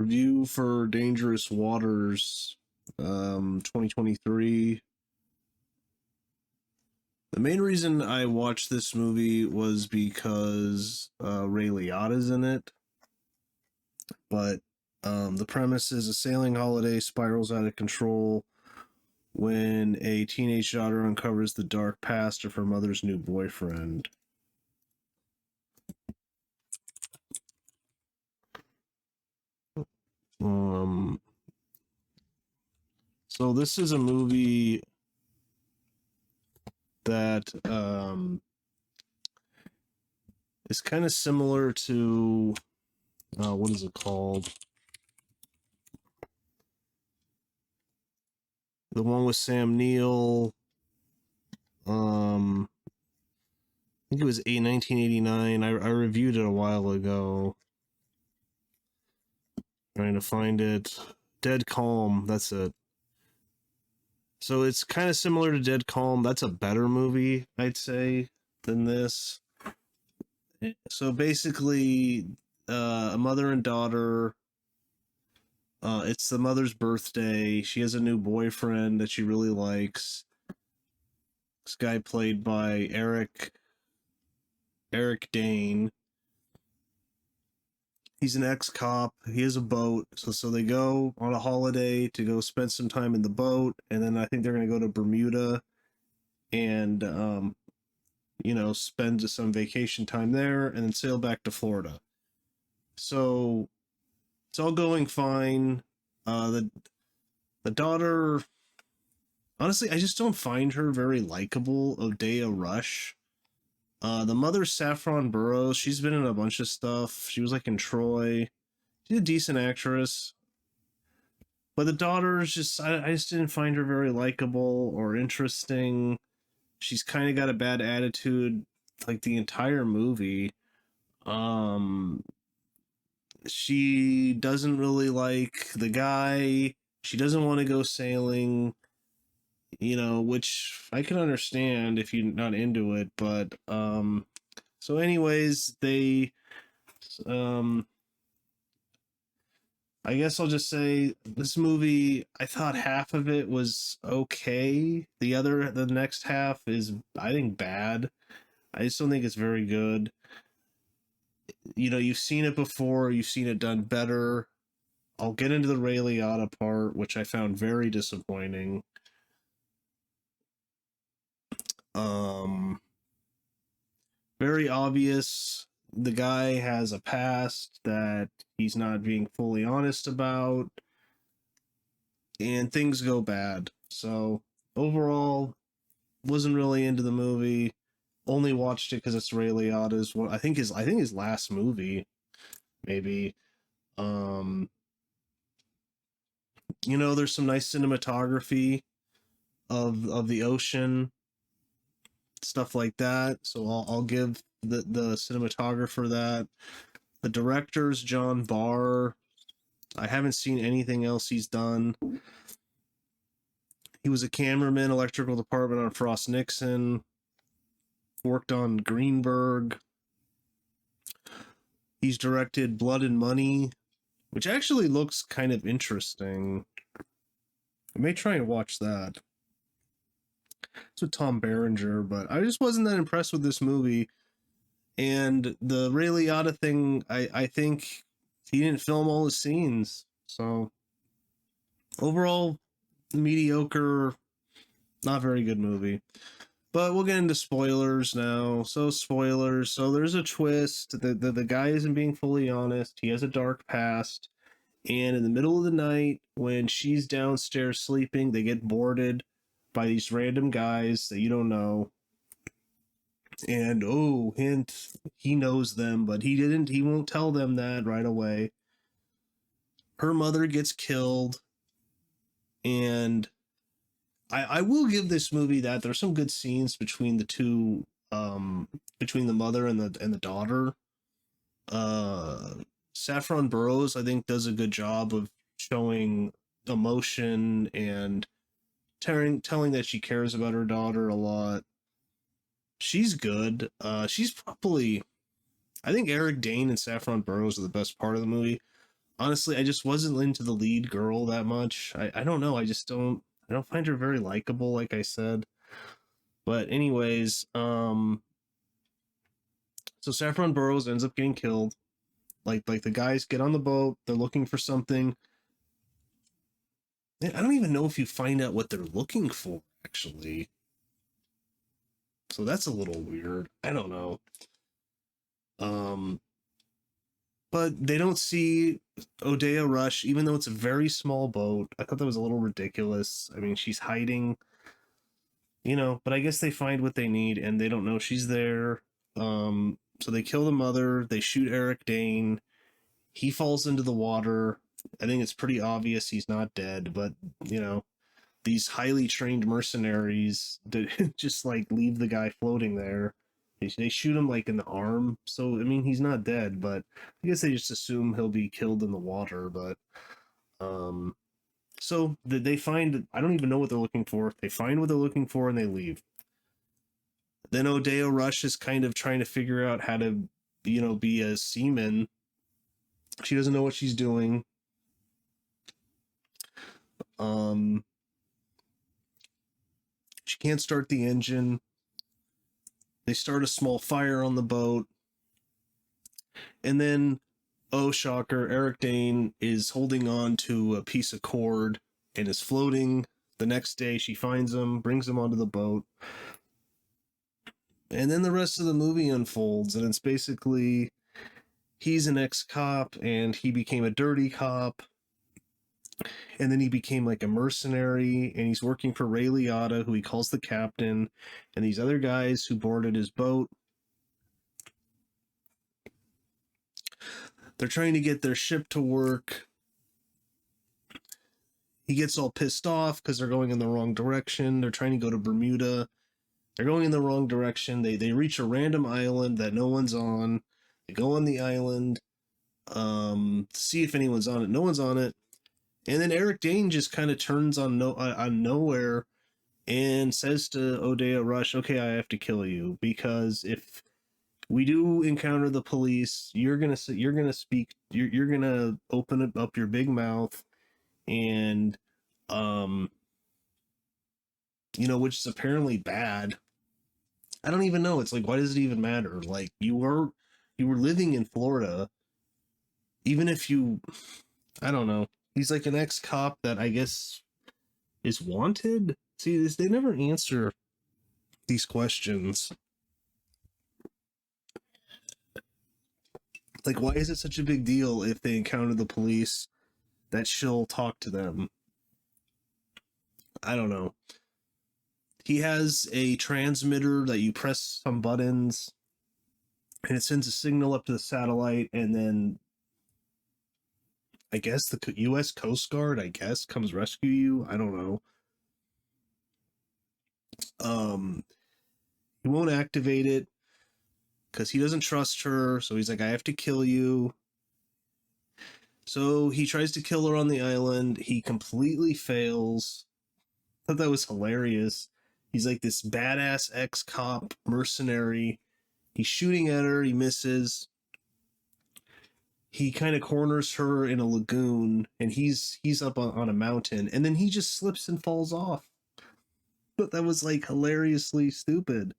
review for Dangerous Waters 2023. The main reason I watched this movie was because Ray Liotta's in it. But the premise is a sailing holiday spirals out of control when a teenage daughter uncovers the dark past of her mother's new boyfriend. So this is a movie that is kind of similar to what is it called? The one with Sam Neill. I think it was 1989. I reviewed it a while ago. Trying to find it. Dead Calm. That's it. So it's kind of similar to Dead Calm. That's a better movie, I'd say, than this. So basically, a mother and daughter. It's the mother's birthday. She has a new boyfriend that she really likes. This guy played by Eric Dane. He's an ex-cop. He has a boat. So they go on a holiday to go spend some time in the boat. And then I think they're going to go to Bermuda and, spend some vacation time there and then sail back to Florida. So it's all going fine. The daughter, honestly, I just don't find her very likable. Odeya Rush. The mother's Saffron Burrows. She's been in a bunch of stuff. She was like in Troy. She's a decent actress. But the daughter's just, I just didn't find her very likable or interesting. She's kind of got a bad attitude like the entire movie. She doesn't really like the guy. She doesn't want to go sailing. Which I can understand if you're not into it, but so anyways, they I guess I'll just say this movie, I thought half of it was okay. The next half is, I think, bad. I just don't think it's very good. You've seen it before, you've seen it done better. I'll get into the Ray Liotta part, which I found very disappointing. Very obvious. The guy has a past that he's not being fully honest about, and things go bad. So overall, wasn't really into the movie. Only watched it because it's Ray Liotta's. I think his last movie, maybe. There's some nice cinematography of the ocean, stuff like that. So I'll give the cinematographer that. The director's John Barr. I haven't seen anything else he's done. He was a cameraman, electrical department on Frost Nixon. Worked on Greenberg. He's directed Blood and Money, which actually looks kind of interesting. I may try and watch that. It's with Tom Berenger, but I just wasn't that impressed with this movie. And the Ray Liotta thing, I think he didn't film all the scenes. So overall, mediocre, not very good movie. But we'll get into spoilers now. So spoilers. So there's a twist. The guy isn't being fully honest. He has a dark past. And in the middle of the night, when she's downstairs sleeping, they get boarded by these random guys that you don't know. And hint, he knows them, but he won't tell them that right away. Her mother gets killed. And I will give this movie that there's some good scenes between the two, between the mother and the daughter. Saffron Burrows, I think, does a good job of showing emotion and telling that she cares about her daughter a lot. She's good. She's probably, I think Eric Dane and Saffron Burrows are the best part of the movie. honestly, I just wasn't into the lead girl that much. I don't know. I don't find her very likable, like I said. But anyways, so Saffron Burrows ends up getting killed. Like the guys get on the boat, they're looking for something. I don't even know if you find out what they're looking for, actually. So that's a little weird. I don't know. Um, but they don't see Odeya Rush, even though it's a very small boat. I thought that was a little ridiculous. I mean, she's hiding, but I guess they find what they need and they don't know she's there. So they kill the mother, they shoot Eric Dane. He falls into the water. I think it's pretty obvious he's not dead, but you know, these highly trained mercenaries that just like leave the guy floating there. They shoot him like in the arm, so I mean he's not dead, but I guess they just assume he'll be killed in the water. But um, so they find, I don't even know what they're looking for. They find what they're looking for and they leave. Then Odeya Rush is kind of trying to figure out how to, be a seaman. She doesn't know what she's doing. Um, she can't start the engine. They start a small fire on the boat. And then, oh shocker, Eric Dane is holding on to a piece of cord and is floating. The next day, she finds him, brings him onto the boat. And then the rest of the movie unfolds, and it's basically he's an ex-cop and he became a dirty cop. And then he became like a mercenary, and he's working for Ray Liotta, who he calls the captain, and these other guys who boarded his boat. They're trying to get their ship to work. He gets all pissed off because they're going in the wrong direction. They're trying to go to Bermuda. They're going in the wrong direction. They reach a random island that no one's on. They go on the island, see if anyone's on it. No one's on it. And then Eric Dane just kind of turns on nowhere and says to Odeya Rush, "Okay, I have to kill you because if we do encounter the police, you're gonna speak, you're gonna open up your big mouth, and which is apparently bad. I don't even know. It's like, why does it even matter? Like you were living in Florida, even if you, I don't know. He's like an ex-cop that I guess is wanted. See, they never answer these questions. Like, why is it such a big deal if they encounter the police that she'll talk to them? I don't know. He has a transmitter that you press some buttons and it sends a signal up to the satellite, and then I guess the US Coast Guard, comes rescue you. I don't know. He won't activate it because he doesn't trust her, so he's like, I have to kill you. So he tries to kill her on the island. He completely fails. I thought that was hilarious. He's like this badass ex-cop mercenary. He's shooting at her. He misses. He kind of corners her in a lagoon, and he's up on a mountain, and then he just slips and falls off. But that was like hilariously stupid.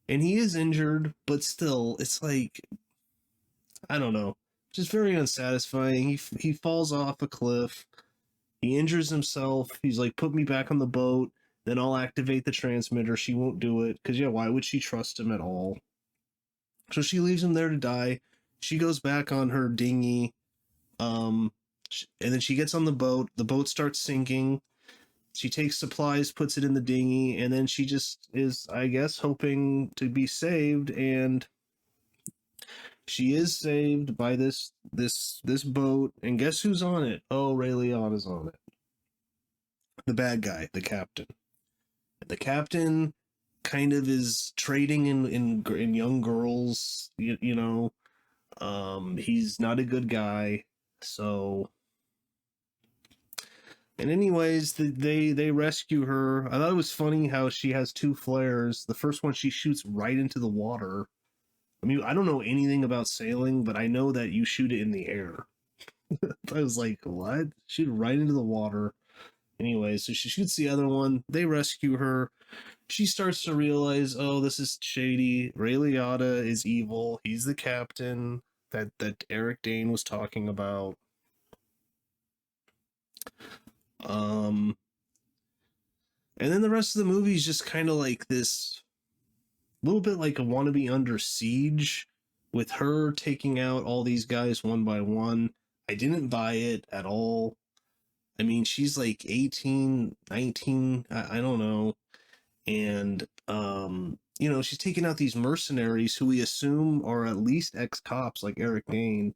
And he is injured, but still, it's like, I don't know, just very unsatisfying. He falls off a cliff. He injures himself. He's like, put me back on the boat, then I'll activate the transmitter. She won't do it because, yeah, why would she trust him at all? So she leaves him there to die. She goes back on her dinghy, and then she gets on the boat. The boat starts sinking. She takes supplies, puts it in the dinghy, and then she just is, I guess, hoping to be saved. And she is saved by this boat. And guess who's on it? Oh, Ray Liotta's on it. The bad guy, the captain. The captain kind of is trading in young girls. He's not a good guy. So, and anyways, they rescue her. I thought it was funny how she has two flares. The first one she shoots right into the water. I mean, I don't know anything about sailing, but I know that you shoot it in the air. I was like, what? She'd right into the water. Anyway, so she shoots the other one. They rescue her. She starts to realize, oh, this is shady. Ray Liotta is evil. He's the captain that Eric Dane was talking about. Um, and then the rest of the movie is just kind of like this, little bit like a wannabe Under Siege, with her taking out all these guys one by one. I didn't buy it at all. I mean, she's like 18, 19, I don't know. And she's taking out these mercenaries who we assume are at least ex-cops like Eric Dane,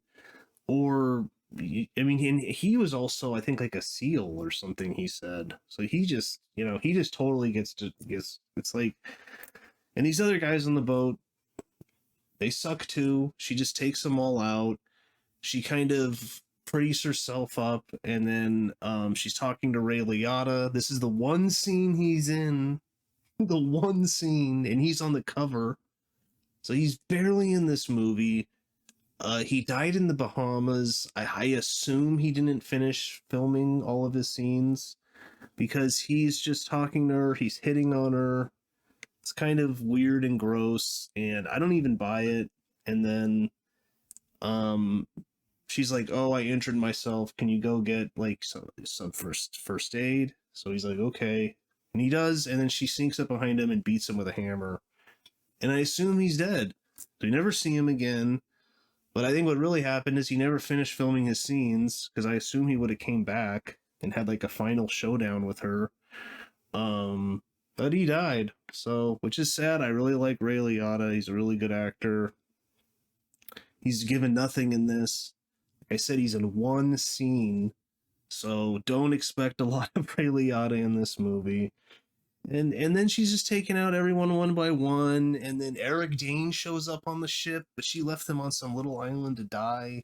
or I mean, he was also, I think, like a SEAL or something, he said. So he just totally gets it's like, and these other guys on the boat, they suck too. She just takes them all out. She kind of pretties herself up, and then she's talking to Ray Liotta. This is the one scene he's in, the one scene, and he's on the cover. So he's barely in this movie. He died in the Bahamas. I assume he didn't finish filming all of his scenes because he's just talking to her, he's hitting on her. It's kind of weird and gross, and I don't even buy it. And then um she's like, "Oh, I injured myself. Can you go get like some first aid?" So he's like, "Okay." And he does, and then she sneaks up behind him and beats him with a hammer. And I assume he's dead. So you never see him again. But I think what really happened is he never finished filming his scenes, because I assume he would have came back and had like a final showdown with her. Um, but he died, so, which is sad. I really like Ray Liotta. He's a really good actor. He's given nothing in this. Like I said, he's in one scene, so don't expect a lot of Ray Liotta in this movie. And then she's just taking out everyone one by one, and then Eric Dane shows up on the ship, but she left him on some little island to die.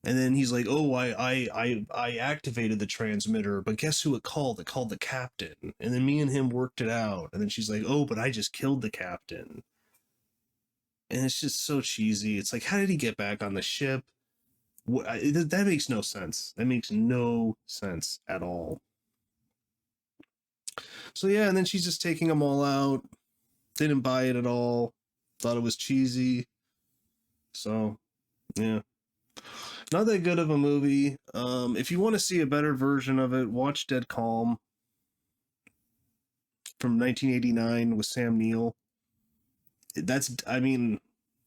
And then he's like, "Oh, I activated the transmitter, but guess who it called? It called the captain." And then me and him worked it out. And then she's like, "Oh, but I just killed the captain." And it's just so cheesy. It's like, how did he get back on the ship? That makes no sense. That makes no sense at all. So yeah, and then she's just taking them all out. Didn't buy it at all. Thought it was cheesy. So yeah, not that good of a movie. If you want to see a better version of it, watch Dead Calm from 1989 with Sam Neill. I mean,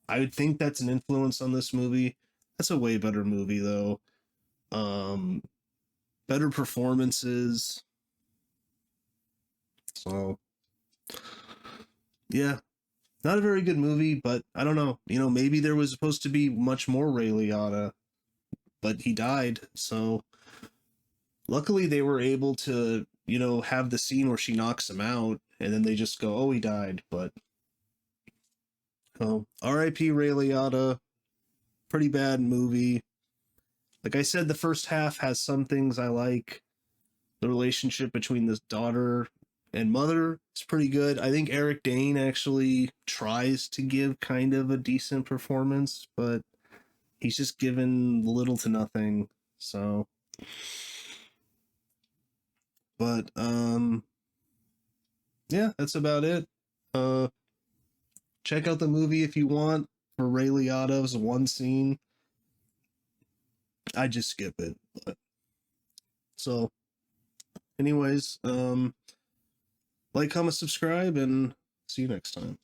I would think that's an influence on this movie. That's a way better movie though. Um, Better performances. So yeah, not a very good movie, but I don't know. Maybe there was supposed to be much more Ray Liotta, but he died. So luckily they were able to, have the scene where she knocks him out, and then they just go, "Oh, he died." But oh, R.I.P. Ray Liotta. Pretty bad movie. Like I said, the first half has some things I like. The relationship between this daughter and mother is pretty good. I think Eric Dane actually tries to give kind of a decent performance, but he's just given little to nothing. So, but yeah, that's about it. Uh, Check out the movie if you want for Ray Liotta's one scene. I just skip it. But, so, anyways, like, comment, subscribe, and see you next time.